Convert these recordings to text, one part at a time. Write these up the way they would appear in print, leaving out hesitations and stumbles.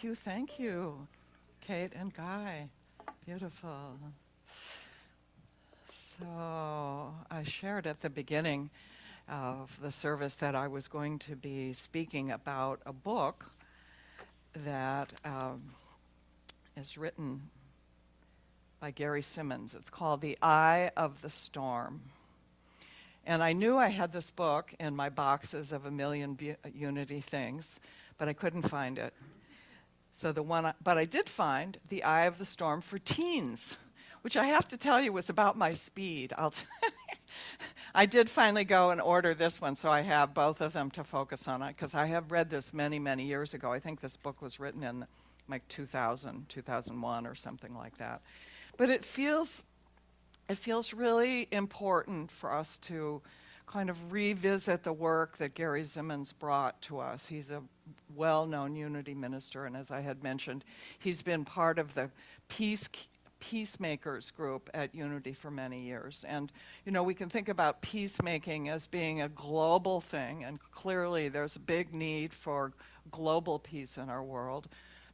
Thank you, Kate and Guy. Beautiful. So I shared at the beginning of the service that I was going to be speaking about a book that is written by Gary Simmons. It's called The Eye of the Storm. And I knew I had this book in my boxes of a million Unity things, but I couldn't find it. So but I did find The Eye of the Storm for Teens, which I have to tell you was about my speed. I did finally go and order this one, so I have both of them to focus on it, because I have read this many, many years ago. I think this book was written in like 2000, 2001 or something like that. But it feels really important for us to kind of revisit the work that Gary Simmons brought to us. He's a well-known Unity minister, and as I had mentioned, he's been part of the Peacemakers group at Unity for many years. And, you know, we can think about peacemaking as being a global thing, and clearly there's a big need for global peace in our world.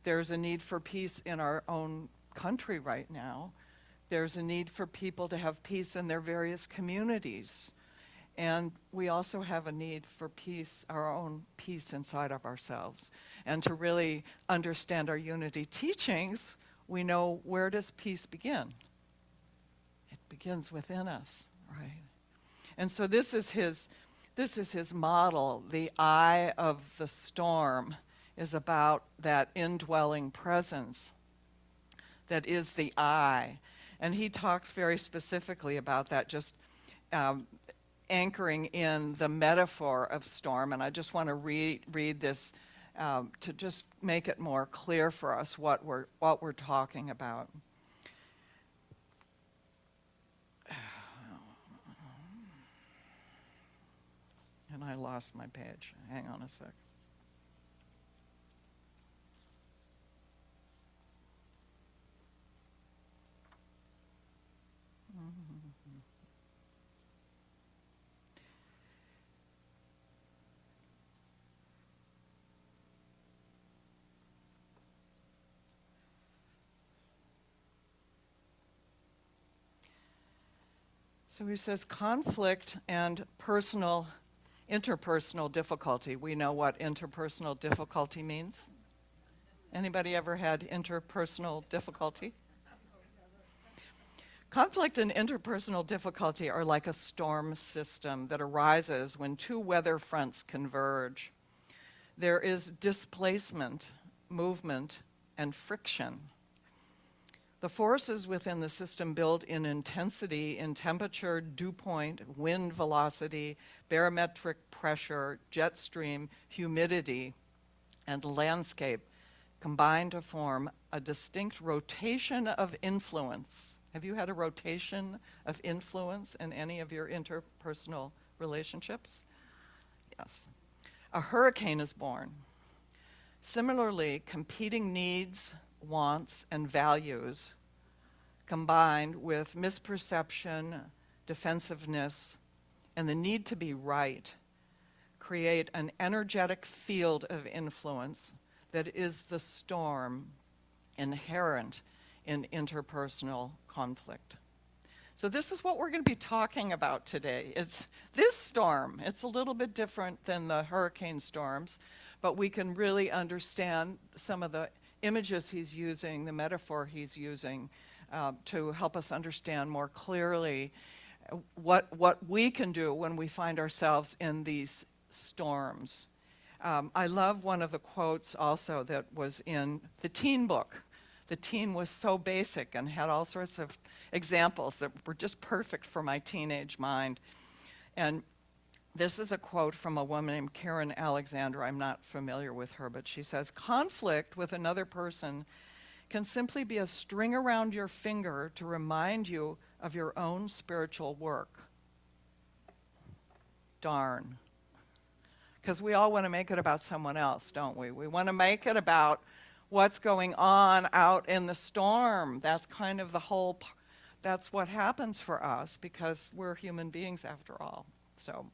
There's a need for peace in our own country right now. There's a need for people to have peace in their various communities. And we also have a need for peace, our own peace inside of ourselves. And to really understand our Unity teachings, we know, where does peace begin? It begins within us, right? And so this is his model. The eye of the storm is about that indwelling presence that is the eye. And he talks very specifically about that, just anchoring in the metaphor of storm. And I just want to read this to just make it more clear for us what we're talking about. And I lost my page. Hang on a sec. So he says conflict and interpersonal difficulty. We know what interpersonal difficulty means. Anybody ever had interpersonal difficulty? Conflict and interpersonal difficulty are like a storm system that arises when two weather fronts converge. There is displacement, movement, and friction. The forces within the system build in intensity, in temperature, dew point, wind velocity, barometric pressure, jet stream, humidity, and landscape combine to form a distinct rotation of influence. Have you had a rotation of influence in any of your interpersonal relationships? Yes. A hurricane is born. Similarly, competing needs, wants, and values combined with misperception, defensiveness, and the need to be right create an energetic field of influence that is the storm inherent in interpersonal conflict. So this is what we're going to be talking about today. It's this storm. It's a little bit different than the hurricane storms, but we can really understand some of the images he's using, the metaphor he's using, to help us understand more clearly what we can do when we find ourselves in these storms. I love one of the quotes also that was in the teen book. The teen was so basic and had all sorts of examples that were just perfect for my teenage mind. And this is a quote from a woman named Karen Alexander. I'm not familiar with her, but she says, conflict with another person can simply be a string around your finger to remind you of your own spiritual work. Darn. Because we all want to make it about someone else, don't we? We want to make it about what's going on out in the storm. That's kind of that's what happens for us, because we're human beings after all. So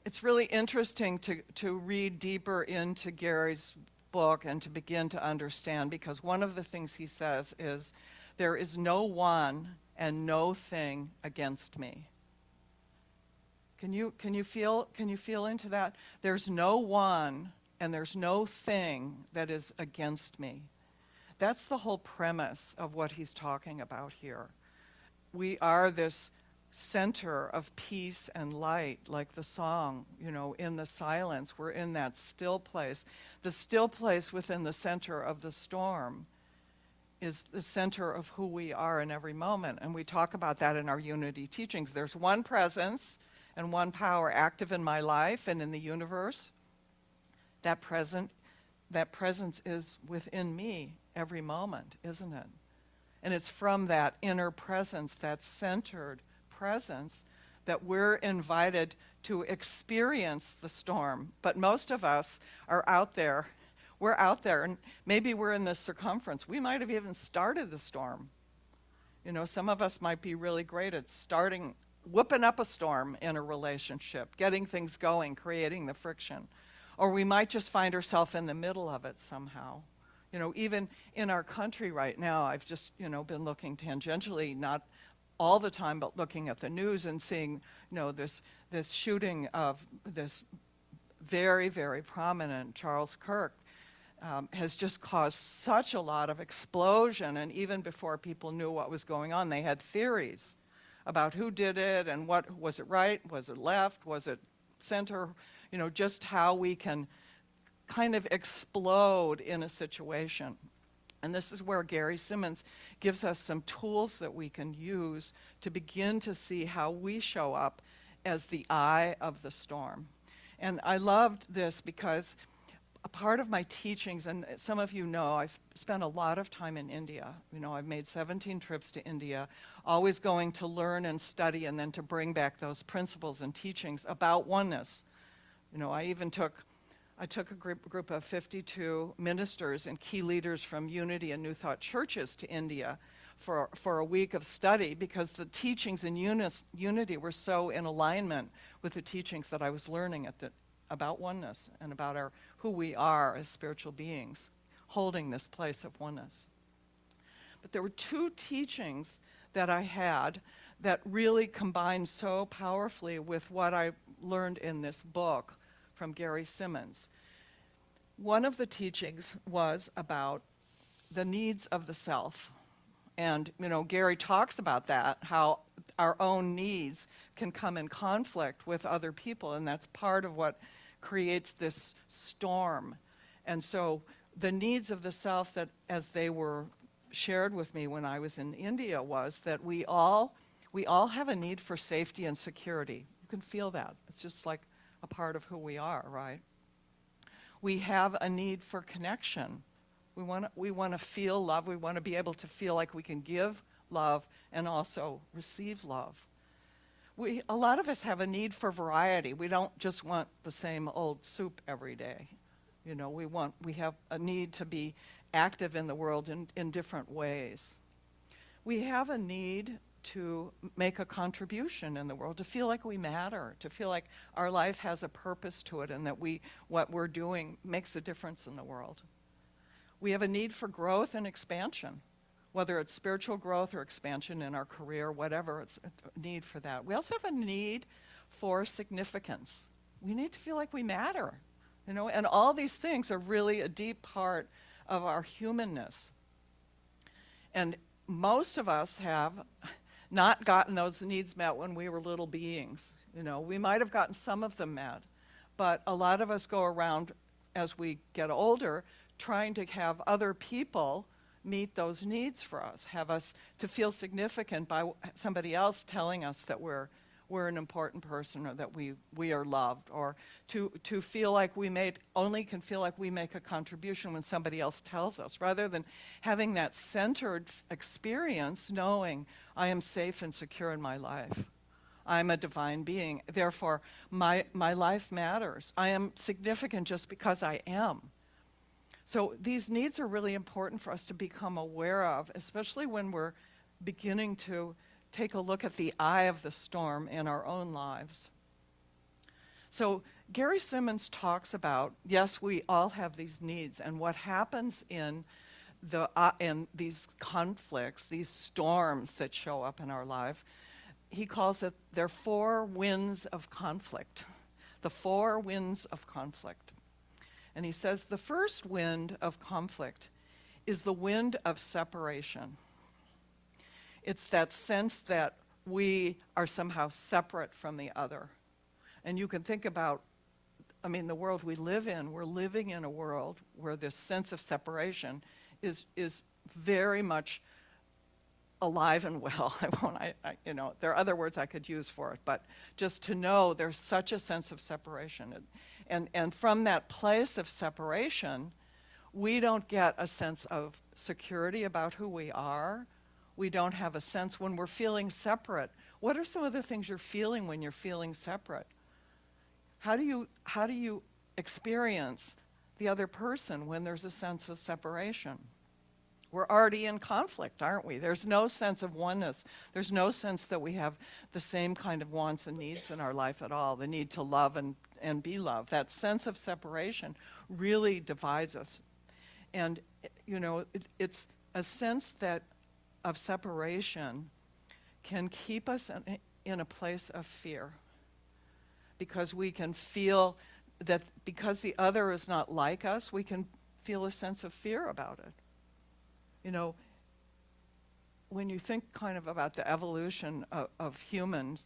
it's really interesting to read deeper into Gary's book and to begin to understand, because one of the things he says is, there is no one and no thing against me. Can you feel into that? There's no one and there's no thing that is against me. That's the whole premise of what he's talking about here. We are this center of peace and light, like the song, in the silence. We're in that still place. The still place within the center of the storm is the center of who we are in every moment. And we talk about that in our unity teachings. There's one presence and one power active in my life and in the universe. That presence is within me every moment, isn't it? And it's from that inner presence, that centered presence, that we're invited to experience the storm. But most of us are out there. We're out there, and maybe we're in this circumference. We might have even started the storm. Some of us might be really great at whooping up a storm in a relationship, getting things going, creating the friction. Or we might just find ourselves in the middle of it somehow. Even in our country right now, I've just, been looking tangentially, not all the time, but looking at the news and seeing, this shooting of this very, very prominent Charles Kirk has just caused such a lot of explosion. And even before people knew what was going on, they had theories about who did it and what, was it right, was it left, was it center, just how we can kind of explode in a situation. And this is where Gary Simmons gives us some tools that we can use to begin to see how we show up as the eye of the storm. And I loved this because a part of my teachings, and some of you know, I've spent a lot of time in India. I've made 17 trips to India, always going to learn and study and then to bring back those principles and teachings about oneness. I took a group of 52 ministers and key leaders from Unity and New Thought churches to India for a week of study, because the teachings in Unity were so in alignment with the teachings that I was learning about oneness and about who we are as spiritual beings, holding this place of oneness. But there were two teachings that I had that really combined so powerfully with what I learned in this book from Gary Simmons. One of the teachings was about the needs of the self. And, Gary talks about that, how our own needs can come in conflict with other people, and that's part of what creates this storm. And so the needs of the self, that as they were shared with me when I was in India, was that we all have a need for safety and security. You can feel that. It's just like a part of who we are, right? We have a need for connection. We want to feel love. We want to be able to feel like we can give love and also receive love. A lot of us have a need for variety. We don't just want the same old soup every day. We have a need to be active in the world in different ways. We have a need to make a contribution in the world, to feel like we matter, to feel like our life has a purpose to it and that what we're doing makes a difference in the world. We have a need for growth and expansion, whether it's spiritual growth or expansion in our career, whatever, it's a need for that. We also have a need for significance. We need to feel like we matter, and all these things are really a deep part of our humanness. And most of us have not gotten those needs met when we were little beings. We might have gotten some of them met, but a lot of us go around as we get older trying to have other people meet those needs for us, have us to feel significant by somebody else telling us that we're an important person, or that we are loved, or to feel like only can feel like we make a contribution when somebody else tells us, rather than having that centered experience, knowing I am safe and secure in my life. I'm a divine being. Therefore, my life matters. I am significant just because I am. So these needs are really important for us to become aware of, especially when we're beginning to take a look at the eye of the storm in our own lives. So Gary Simmons talks about, yes, we all have these needs, and what happens in these conflicts, these storms that show up in our life, he calls it their four winds of conflict. The four winds of conflict. And he says the first wind of conflict is the wind of separation. It's that sense that we are somehow separate from the other. And you can think about, I mean, the world we live in, we're living in a world where this sense of separation is very much alive and well. There are other words I could use for it, but just to know there's such a sense of separation. And from that place of separation, we don't get a sense of security about who we are. We don't have a sense when we're feeling separate. What are some of the things you're feeling when you're feeling separate? How do you experience the other person when there's a sense of separation? We're already in conflict, aren't we? There's no sense of oneness. There's no sense that we have the same kind of wants and needs in our life at all, the need to love and be loved. That sense of separation really divides us. And, it's a sense of separation can keep us in a place of fear, because we can feel that because the other is not like us, we can feel a sense of fear about it. When you think kind of about the evolution of humans,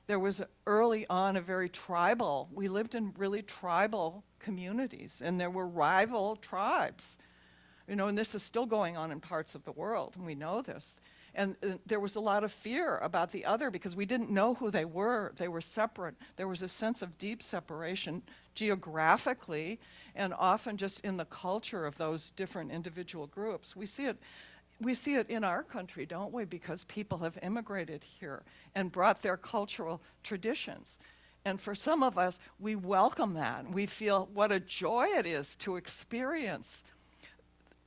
there was early on a very tribal, we lived in really tribal communities, and there were rival tribes. And this is still going on in parts of the world, and we know this. And there was a lot of fear about the other because we didn't know who they were. They were separate. There was a sense of deep separation geographically and often just in the culture of those different individual groups. We see it in our country, don't we? Because people have immigrated here and brought their cultural traditions. And for some of us, we welcome that. We feel what a joy it is to experience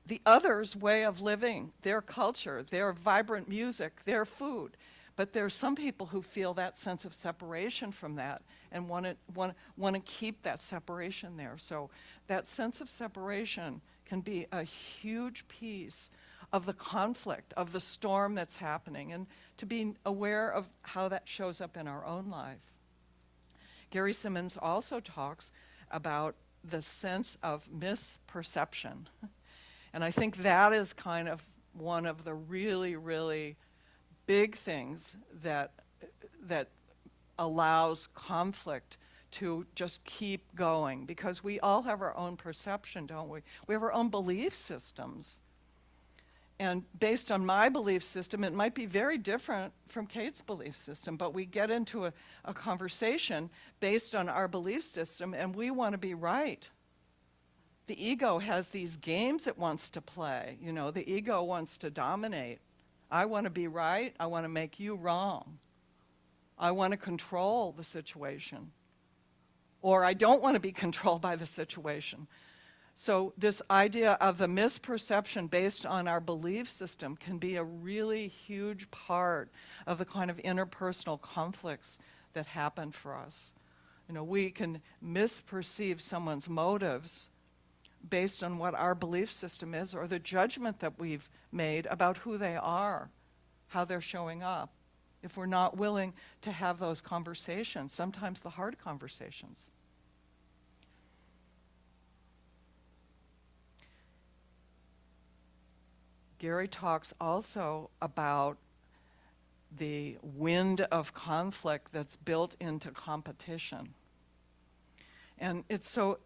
the other's way of living, their culture, their vibrant music, their food. But there's some people who feel that sense of separation from that and want to keep that separation there. So that sense of separation can be a huge piece of the conflict, of the storm that's happening, and to be aware of how that shows up in our own life. Gary Simmons also talks about the sense of misperception. And I think that is kind of one of the really, really big things that allows conflict to just keep going, because we all have our own perception, don't we? We have our own belief systems. And based on my belief system, it might be very different from Kate's belief system, but we get into a conversation based on our belief system, and we want to be right. The ego has these games it wants to play. The ego wants to dominate. I want to be right. I want to make you wrong. I want to control the situation. Or I don't want to be controlled by the situation. So this idea of the misperception based on our belief system can be a really huge part of the kind of interpersonal conflicts that happen for us. We can misperceive someone's motives based on what our belief system is, or the judgment that we've made about who they are, how they're showing up, if we're not willing to have those conversations, sometimes the hard conversations. Gary talks also about the wind of conflict that's built into competition. And it's so,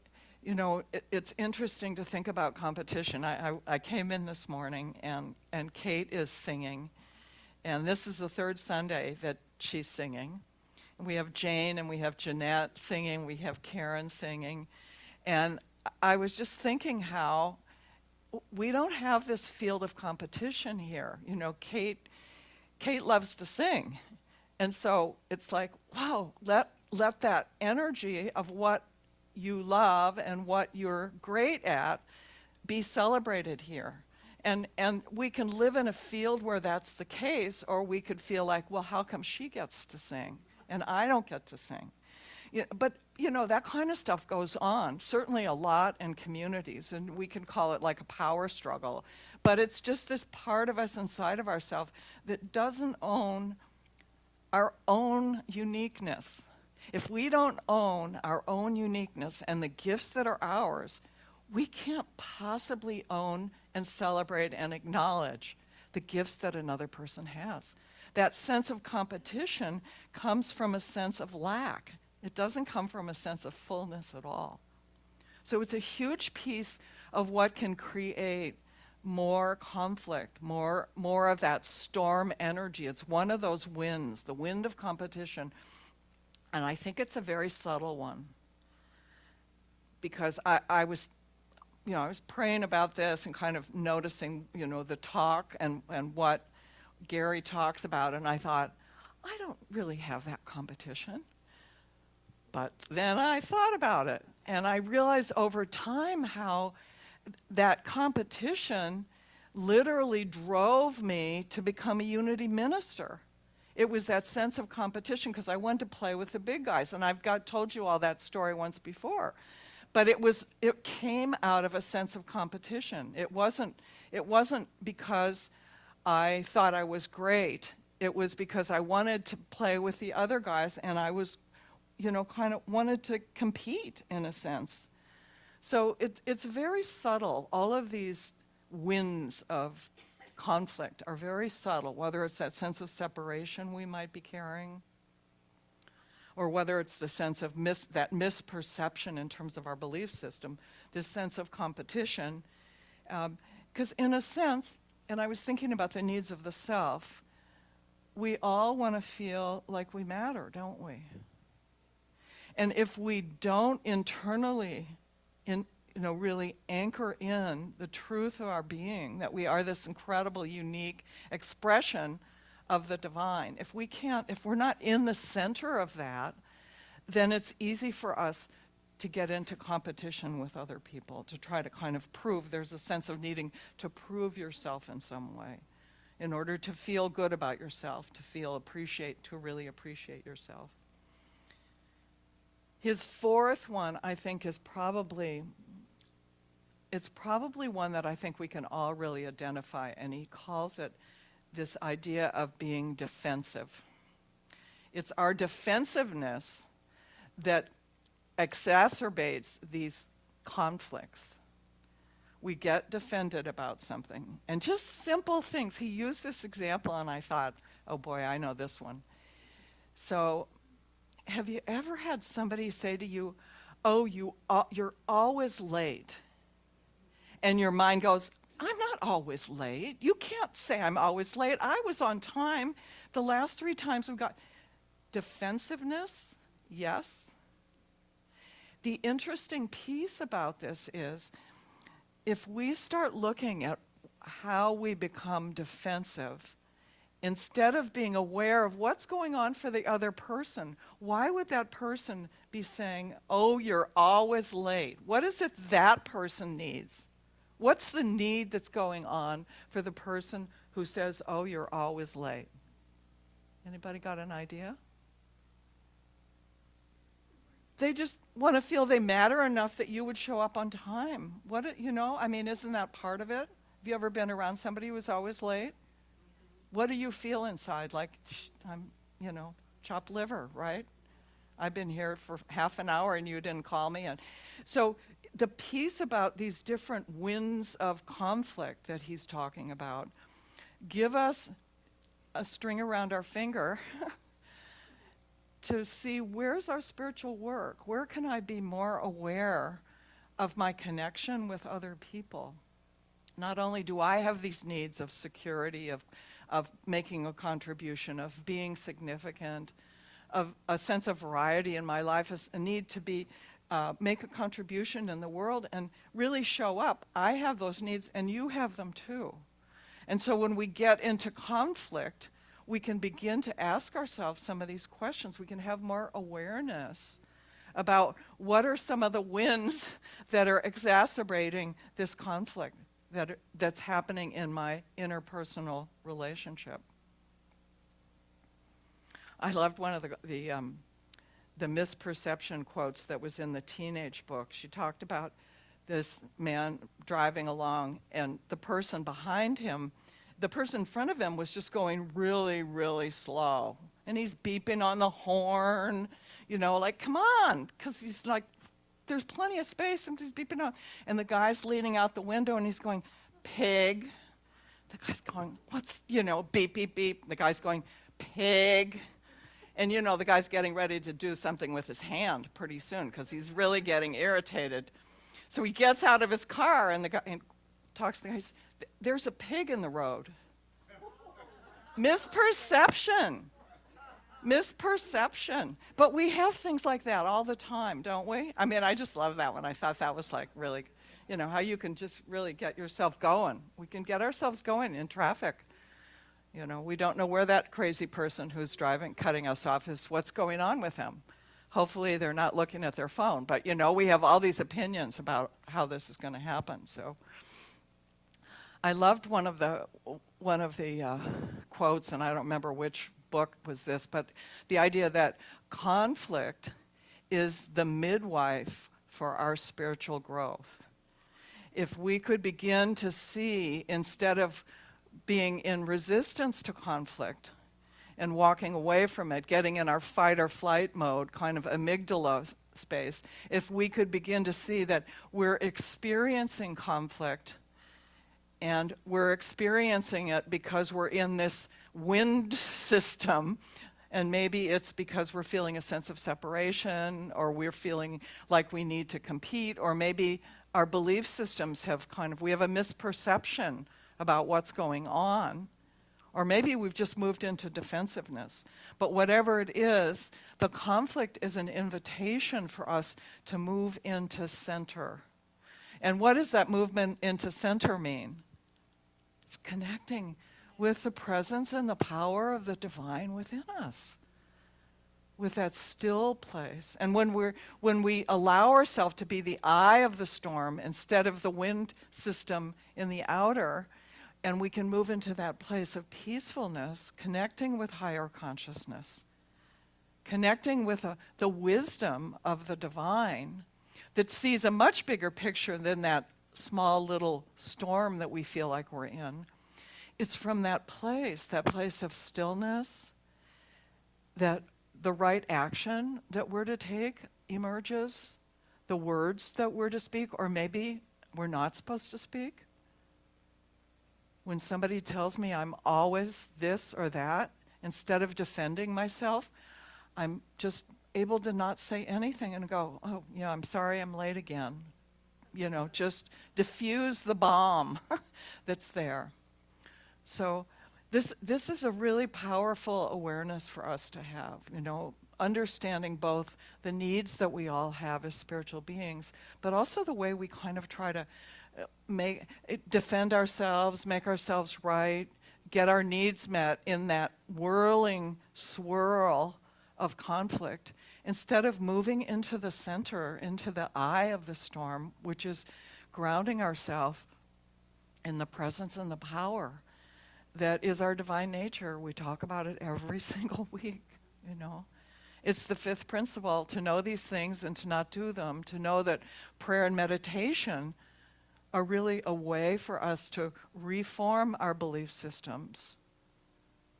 it's interesting to think about competition. I came in this morning and Kate is singing, and this is the third Sunday that she's singing. And we have Jane and we have Jeanette singing, we have Karen singing. And I was just thinking how we don't have this field of competition here. Kate loves to sing. And so it's like, wow, let that energy of what you love and what you're great at be celebrated here. And we can live in a field where that's the case, or we could feel like, well, how come she gets to sing and I don't get to sing? But that kind of stuff goes on, certainly a lot in communities, and we can call it like a power struggle. But it's just this part of us inside of ourselves that doesn't own our own uniqueness. If we don't own our own uniqueness and the gifts that are ours, we can't possibly own and celebrate and acknowledge the gifts that another person has. That sense of competition comes from a sense of lack. It doesn't come from a sense of fullness at all. So it's a huge piece of what can create more conflict, more of that storm energy. It's one of those winds, the wind of competition. And I think it's a very subtle one. Because I was praying about this and kind of noticing, the talk and what Gary talks about, and I thought, I don't really have that competition. But then I thought about it, and I realized over time how that competition literally drove me to become a unity minister. It was that sense of competition because I wanted to play with the big guys, and I've told you all that story once before. But it came out of a sense of competition. It wasn't because I thought I was great. It was because I wanted to play with the other guys, and I was, kind of wanted to compete in a sense. So it's very subtle. All of these winds of conflict are very subtle, whether it's that sense of separation we might be carrying, or whether it's the sense of that misperception in terms of our belief system, this sense of competition. Because in a sense, and I was thinking about the needs of the self, we all want to feel like we matter, don't we? And if we don't internally, really anchor in the truth of our being, that we are this incredible, unique expression of the divine, if we're not in the center of that, then it's easy for us to get into competition with other people, to try to kind of prove. There's a sense of needing to prove yourself in some way in order to feel good about yourself, to really appreciate yourself. His fourth one, I think, is probably one that I think we can all really identify, and he calls it this idea of being defensive. It's our defensiveness that exacerbates these conflicts. We get defended about something. And just simple things. He used this example, and I thought, oh boy, I know this one. So, have you ever had somebody say to you, oh, you're always late? And your mind goes, I'm not always late. You can't say I'm always late. I was on time. The last 3 times we've got defensiveness, yes. The interesting piece about this is if we start looking at how we become defensive, instead of being aware of what's going on for the other person, why would that person be saying, oh, you're always late? What is it that person needs? What's the need that's going on for the person who says, oh, you're always late? Anybody got an idea? They just want to feel they matter enough that you would show up on time. Isn't that part of it? Have you ever been around somebody who was always late? What do you feel inside? Like, I'm, chopped liver, right? I've been here for half an hour and you didn't call me. And so the piece about these different winds of conflict that he's talking about give us a string around our finger to see where's our spiritual work? Where can I be more aware of my connection with other people? Not only do I have these needs of security, of making a contribution, of being significant, of a sense of variety in my life, a need to make a contribution in the world and really show up. I have those needs and you have them too. And so when we get into conflict, we can begin to ask ourselves some of these questions. We can have more awareness about what are some of the winds that are exacerbating this conflict that's happening in my interpersonal relationship. I loved one of the misperception quotes that was in the teenage book. She talked about this man driving along, and the person behind him, the person in front of him was just going really, really slow. And he's beeping on the horn, you know, like, come on, because he's like, there's plenty of space, and he's beeping on. And the guy's leaning out the window, and he's going, pig. The guy's going, what's, you know, beep, beep, beep. The guy's going, pig. And, you know, the guy's getting ready to do something with his hand pretty soon because he's really getting irritated. So he gets out of his car, and the guy and talks to the guy. He says, there's a pig in the road. Misperception. Misperception. But we have things like that all the time, don't we? I mean, I just love that one. I thought that was like really, you know, how you can just really get yourself going. We can get ourselves going in traffic. You know, we don't know where that crazy person who's driving, cutting us off is, what's going on with him. Hopefully they're not looking at their phone. But, you know, we have all these opinions about how this is going to happen. So I loved one of the quotes, and I don't remember which book was this, but the idea that conflict is the midwife for our spiritual growth. If we could begin to see, instead of being in resistance to conflict and walking away from it, getting in our fight or flight mode, kind of amygdala space, if we could begin to see that we're experiencing conflict and we're experiencing it because we're in this wind system, and maybe it's because we're feeling a sense of separation, or we're feeling like we need to compete, or maybe our belief systems have we have a misperception about what's going on, or maybe we've just moved into defensiveness. But whatever it is, the conflict is an invitation for us to move into center. And what does that movement into center mean? It's connecting with the presence and the power of the divine within us, with that still place. And when we allow ourselves to be the eye of the storm instead of the wind system in the outer, and we can move into that place of peacefulness, connecting with higher consciousness, connecting with the wisdom of the divine that sees a much bigger picture than that small little storm that we feel like we're in. It's from that place of stillness, that the right action that we're to take emerges, the words that we're to speak, or maybe we're not supposed to speak. When somebody tells me I'm always this or that, instead of defending myself, I'm just able to not say anything and go, oh, yeah, I'm sorry I'm late again. You know, just diffuse the bomb that's there. So this is a really powerful awareness for us to have, you know, understanding both the needs that we all have as spiritual beings, but also the way we kind of try to defend ourselves, make ourselves right, get our needs met in that whirling swirl of conflict, instead of moving into the center, into the eye of the storm, which is grounding ourselves in the presence and the power that is our divine nature. We talk about it every single week, you know. It's the fifth principle, to know these things and to not do them, to know that prayer and meditation are really a way for us to reform our belief systems,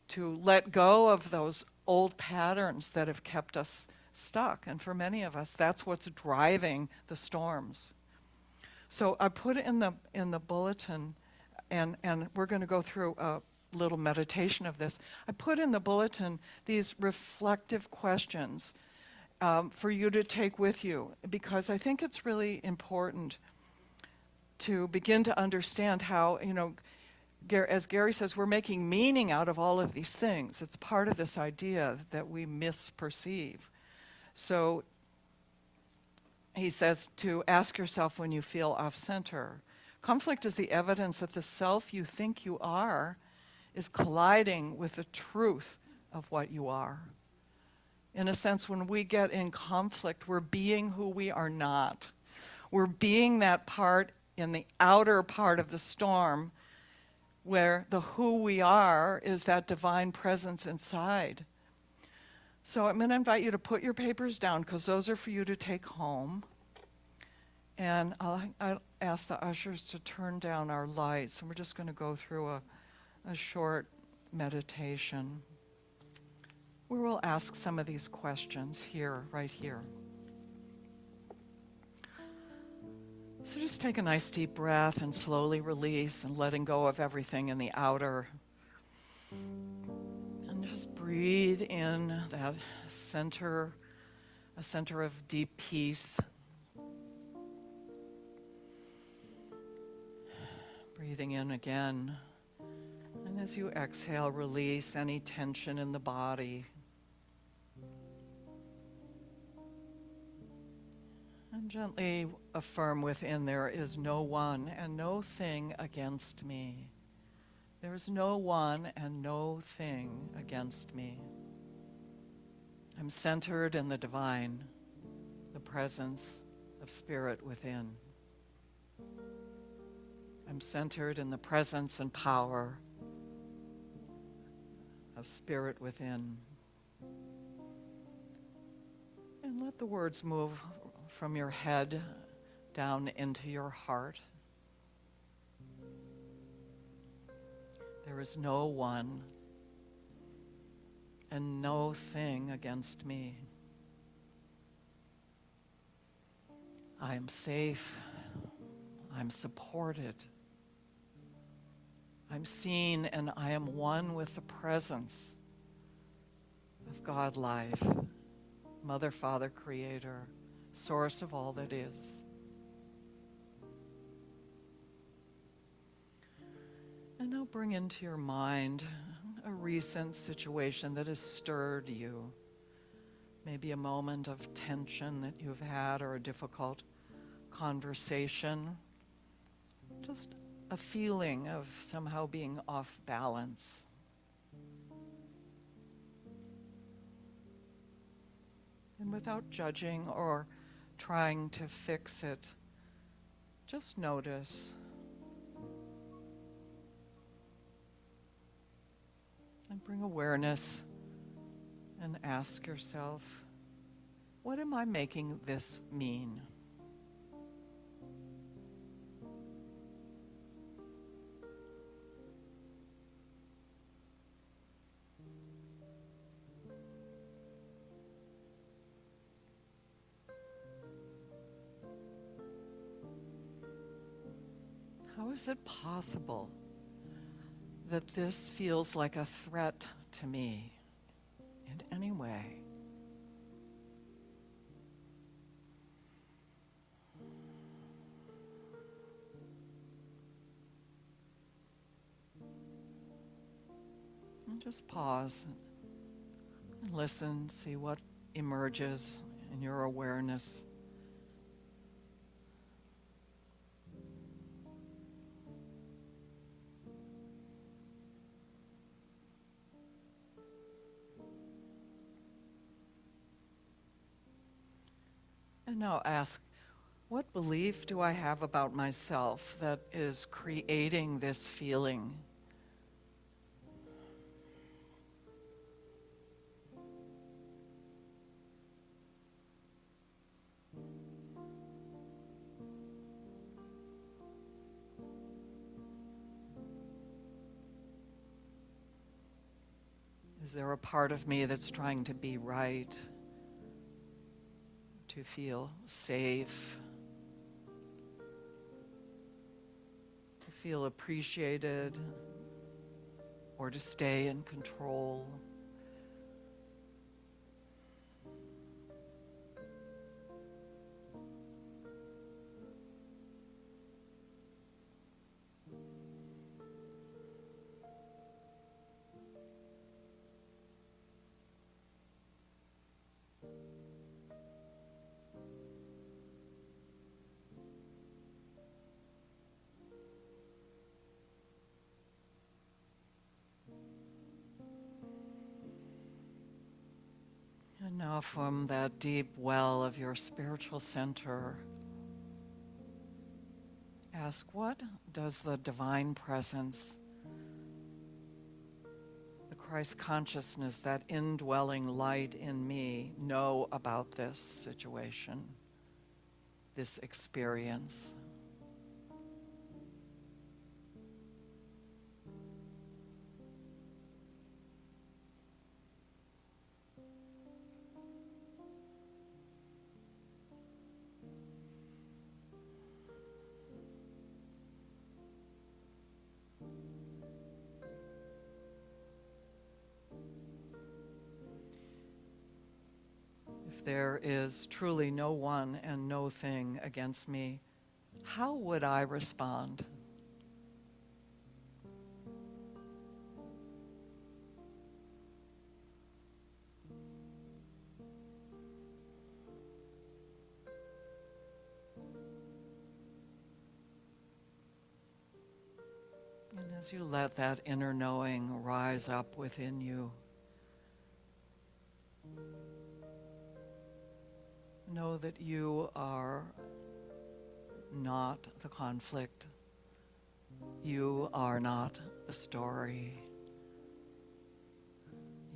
to let go of those old patterns that have kept us stuck. And for many of us, that's what's driving the storms. So I put in the bulletin, and we're going to go through a little meditation of this. I put in the bulletin these reflective questions for you to take with you, because I think it's really important to begin to understand how, you know, as Gary says, we're making meaning out of all of these things. It's part of this idea that we misperceive. So he says to ask yourself when you feel off-center. Conflict is the evidence that the self you think you are is colliding with the truth of what you are. In a sense, when we get in conflict, we're being who we are not. We're being that part in the outer part of the storm where the who we are is that divine presence inside. So I'm going to invite you to put your papers down because those are for you to take home. And I'll ask the ushers to turn down our lights, and we're just going to go through a short meditation where we'll ask some of these questions here, right here. So just take a nice deep breath and slowly release and letting go of everything in the outer. And just breathe in that center, a center of deep peace. Breathing in again. And as you exhale, release any tension in the body. And gently affirm within, there is no one and no thing against me. There is no one and no thing against me. I'm centered in the divine, the presence of spirit within. I'm centered in the presence and power of spirit within. And let the words move from your head down into your heart. There is no one and no thing against me. I am safe. I'm supported. I'm seen, and I am one with the presence of God Life, Mother, Father, Creator, source of all that is. And now bring into your mind a recent situation that has stirred you. Maybe a moment of tension that you've had or a difficult conversation. Just a feeling of somehow being off balance. And without judging or trying to fix it, just notice. And bring awareness and ask yourself, what am I making this mean? How is it possible that this feels like a threat to me in any way? And just pause and listen, see what emerges in your awareness. And now ask, what belief do I have about myself that is creating this feeling? Is there a part of me that's trying to be right? To feel safe, to feel appreciated, or to stay in control? And now from that deep well of your spiritual center, ask, what does the divine presence, the Christ consciousness, that indwelling light in me, know about this situation, this experience. If there is truly no one and no thing against me, how would I respond? And as you let that inner knowing rise up within you, know that you are not the conflict. You are not the story.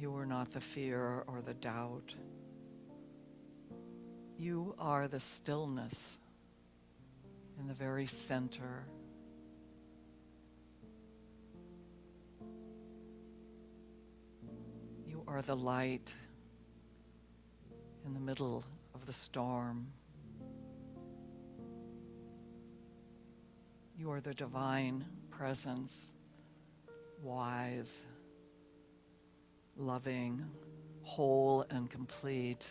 You are not the fear or the doubt. You are the stillness in the very center. You are the light in the middle of the storm. You are the divine presence, wise, loving, whole and complete.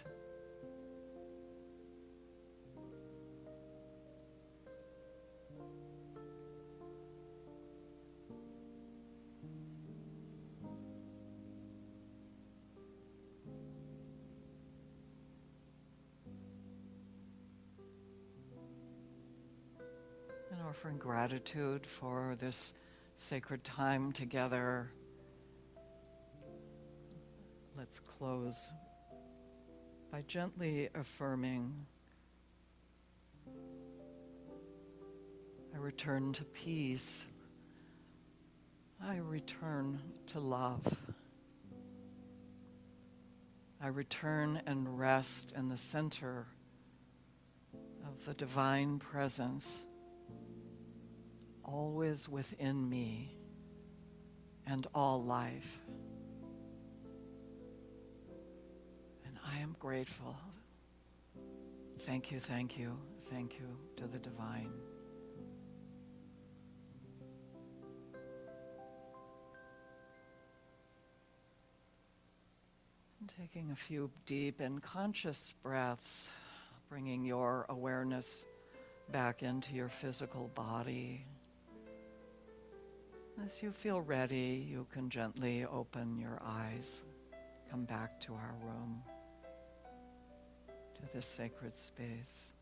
And offering gratitude for this sacred time together, let's close by gently affirming, I return to peace. I return to love. I return and rest in the center of the divine presence, always within me and all life. And I am grateful. Thank you, thank you, thank you to the divine. And taking a few deep and conscious breaths, bringing your awareness back into your physical body. As you feel ready, you can gently open your eyes, come back to our room, to this sacred space.